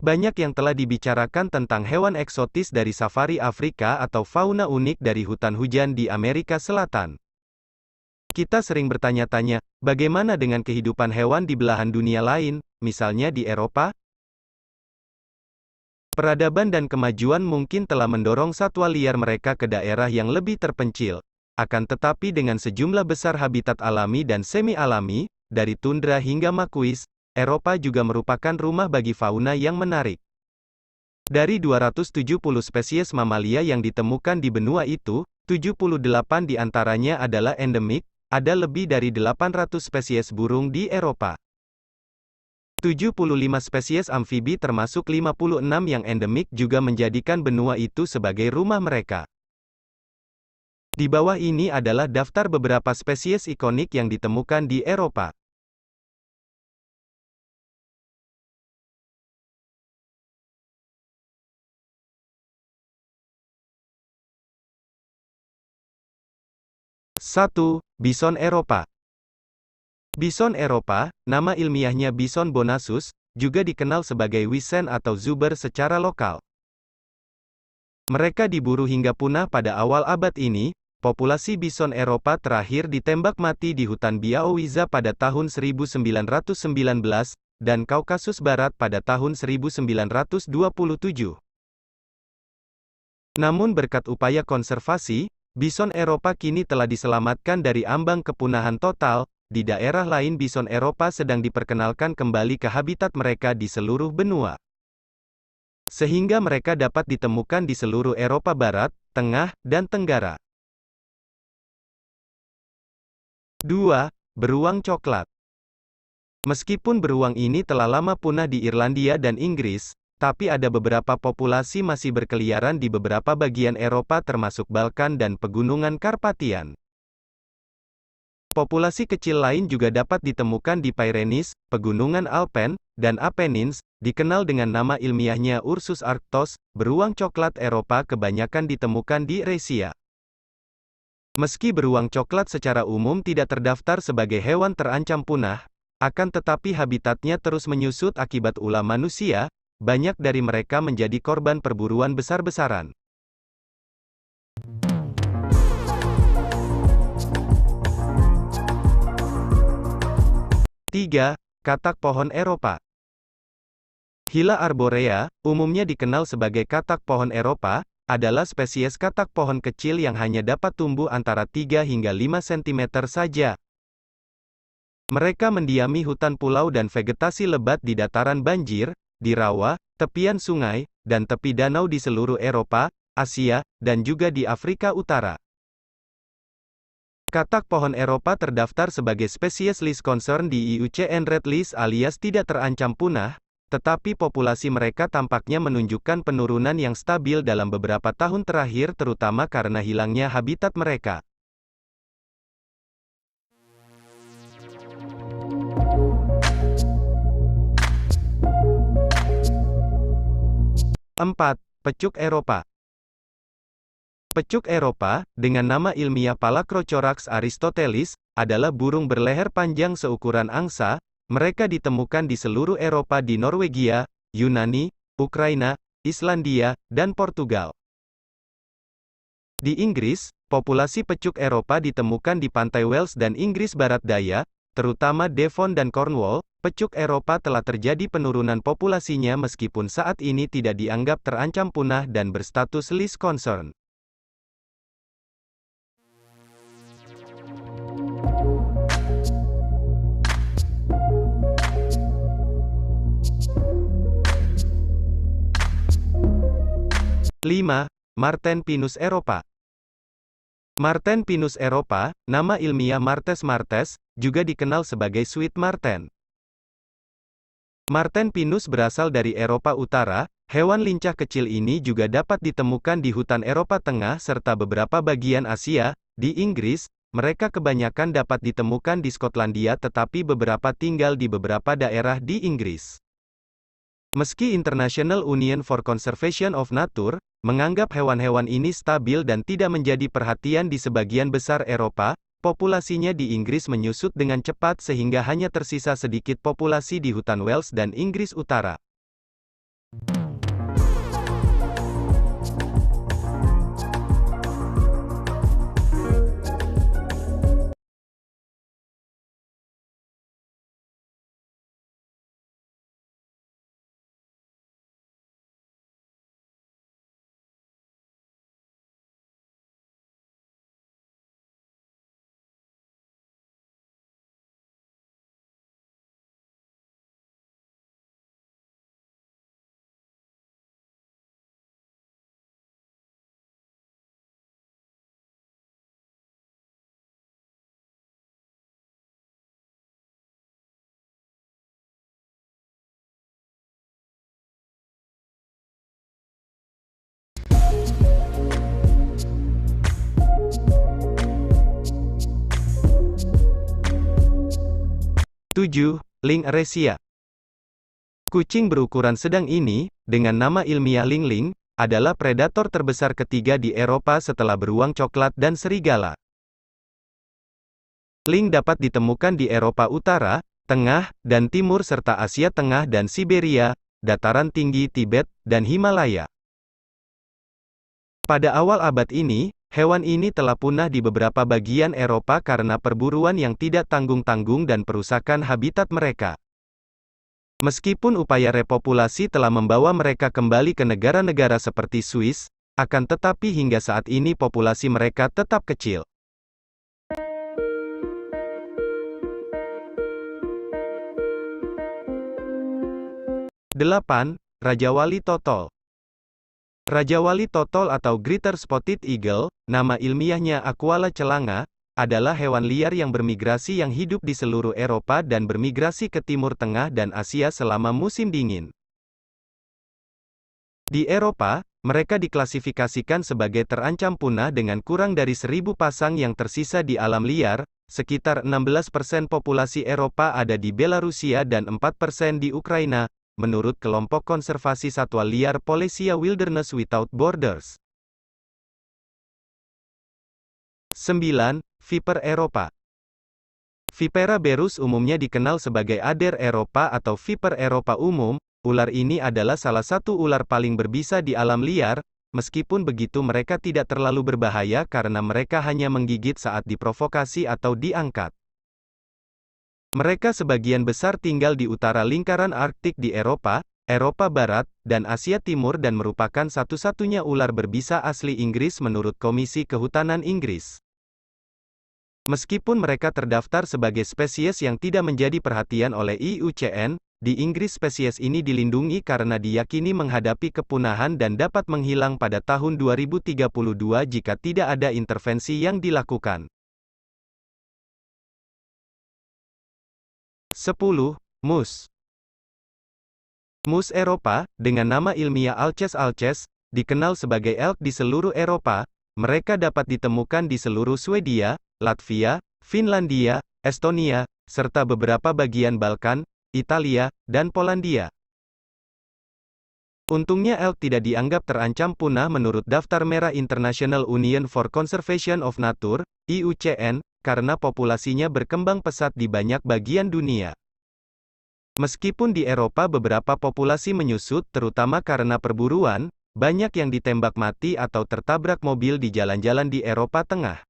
Banyak yang telah dibicarakan tentang hewan eksotis dari safari Afrika atau fauna unik dari hutan hujan di Amerika Selatan. Kita sering bertanya-tanya, bagaimana dengan kehidupan hewan di belahan dunia lain, misalnya di Eropa? Peradaban dan kemajuan mungkin telah mendorong satwa liar mereka ke daerah yang lebih terpencil. Akan tetapi dengan sejumlah besar habitat alami dan semi-alami, dari tundra hingga makuis, Eropa juga merupakan rumah bagi fauna yang menarik. Dari 270 spesies mamalia yang ditemukan di benua itu, 78 di antaranya adalah endemik, ada lebih dari 800 spesies burung di Eropa. 75 spesies amfibi termasuk 56 yang endemik juga menjadikan benua itu sebagai rumah mereka. Di bawah ini adalah daftar beberapa spesies ikonik yang ditemukan di Eropa. Satu, Bison Eropa. Bison Eropa, nama ilmiahnya Bison bonasus, juga dikenal sebagai wisen atau zuber secara lokal. Mereka diburu hingga punah pada awal abad ini. Populasi bison Eropa terakhir ditembak mati di hutan Białowieża pada tahun 1919, dan Kaukasus Barat pada tahun 1927. Namun berkat upaya konservasi, bison Eropa kini telah diselamatkan dari ambang kepunahan total. Di daerah lain bison Eropa sedang diperkenalkan kembali ke habitat mereka di seluruh benua. Sehingga mereka dapat ditemukan di seluruh Eropa Barat, Tengah, dan Tenggara. 2. Beruang coklat. Meskipun beruang ini telah lama punah di Irlandia dan Inggris, tapi ada beberapa populasi masih berkeliaran di beberapa bagian Eropa termasuk Balkan dan pegunungan Karpatian. Populasi kecil lain juga dapat ditemukan di Pyrenees, pegunungan Alpen, dan Apennines, dikenal dengan nama ilmiahnya Ursus arctos. Beruang coklat Eropa kebanyakan ditemukan di Eurasia. Meski beruang coklat secara umum tidak terdaftar sebagai hewan terancam punah, akan tetapi habitatnya terus menyusut akibat ulah manusia, banyak dari mereka menjadi korban perburuan besar-besaran. 3. Katak pohon Eropa. Hyla arborea, umumnya dikenal sebagai katak pohon Eropa, adalah spesies katak pohon kecil yang hanya dapat tumbuh antara 3 hingga 5 cm saja. Mereka mendiami hutan pulau dan vegetasi lebat di dataran banjir, di rawa, tepian sungai, dan tepi danau di seluruh Eropa, Asia, dan juga di Afrika Utara. Katak pohon Eropa terdaftar sebagai spesies least concern di IUCN Red List alias tidak terancam punah, tetapi populasi mereka tampaknya menunjukkan penurunan yang stabil dalam beberapa tahun terakhir terutama karena hilangnya habitat mereka. Empat, Pecuk Eropa. Pecuk Eropa, dengan nama ilmiah Phalacrocorax aristotelis, adalah burung berleher panjang seukuran angsa. Mereka ditemukan di seluruh Eropa di Norwegia, Yunani, Ukraina, Islandia, dan Portugal. Di Inggris, populasi pecuk Eropa ditemukan di pantai Wales dan Inggris Barat Daya, terutama Devon dan Cornwall. Pecuk Eropa telah terjadi penurunan populasinya meskipun saat ini tidak dianggap terancam punah dan berstatus least concern. 5. Marten pinus Eropa. Marten pinus Eropa, nama ilmiah Martes martes, juga dikenal sebagai sweet marten. Marten pinus berasal dari Eropa Utara. Hewan lincah kecil ini juga dapat ditemukan di hutan Eropa Tengah serta beberapa bagian Asia. Di Inggris, mereka kebanyakan dapat ditemukan di Skotlandia tetapi beberapa tinggal di beberapa daerah di Inggris. Meski International Union for Conservation of Nature menganggap hewan-hewan ini stabil dan tidak menjadi perhatian di sebagian besar Eropa, populasinya di Inggris menyusut dengan cepat sehingga hanya tersisa sedikit populasi di hutan Wales dan Inggris Utara. 7. Ling Eresia. Kucing berukuran sedang ini, dengan nama ilmiah Ling Ling, adalah predator terbesar ketiga di Eropa setelah beruang coklat dan serigala. Ling dapat ditemukan di Eropa Utara, Tengah, dan Timur serta Asia Tengah dan Siberia, dataran tinggi Tibet, dan Himalaya. Pada awal abad ini, hewan ini telah punah di beberapa bagian Eropa karena perburuan yang tidak tanggung-tanggung dan perusakan habitat mereka. Meskipun upaya repopulasi telah membawa mereka kembali ke negara-negara seperti Swiss, akan tetapi hingga saat ini populasi mereka tetap kecil. 8. Raja Wali Totol. Raja Wali Totol atau Greater Spotted Eagle, nama ilmiahnya Aquala celanga, adalah hewan liar yang bermigrasi yang hidup di seluruh Eropa dan bermigrasi ke Timur Tengah dan Asia selama musim dingin. Di Eropa, mereka diklasifikasikan sebagai terancam punah dengan kurang dari 1.000 pasang yang tersisa di alam liar. Sekitar 16% populasi Eropa ada di Belarusia dan 4% di Ukraina, menurut kelompok konservasi satwa liar Polesia Wilderness Without Borders. 9. Viper Eropa. Vipera berus umumnya dikenal sebagai Ader Eropa atau Viper Eropa umum. Ular ini adalah salah satu ular paling berbisa di alam liar. Meskipun begitu mereka tidak terlalu berbahaya karena mereka hanya menggigit saat diprovokasi atau diangkat. Mereka sebagian besar tinggal di utara lingkaran Arktik di Eropa, Eropa Barat, dan Asia Timur dan merupakan satu-satunya ular berbisa asli Inggris menurut Komisi Kehutanan Inggris. Meskipun mereka terdaftar sebagai spesies yang tidak menjadi perhatian oleh IUCN, di Inggris spesies ini dilindungi karena diyakini menghadapi kepunahan dan dapat menghilang pada tahun 2032 jika tidak ada intervensi yang dilakukan. 10. Mus. Mus Eropa, dengan nama ilmiah Alces alces, dikenal sebagai elk di seluruh Eropa. Mereka dapat ditemukan di seluruh Swedia, Latvia, Finlandia, Estonia, serta beberapa bagian Balkan, Italia, dan Polandia. Untungnya elk tidak dianggap terancam punah menurut Daftar Merah International Union for Conservation of Nature, IUCN, karena populasinya berkembang pesat di banyak bagian dunia. Meskipun di Eropa beberapa populasi menyusut terutama karena perburuan, banyak yang ditembak mati atau tertabrak mobil di jalan-jalan di Eropa Tengah.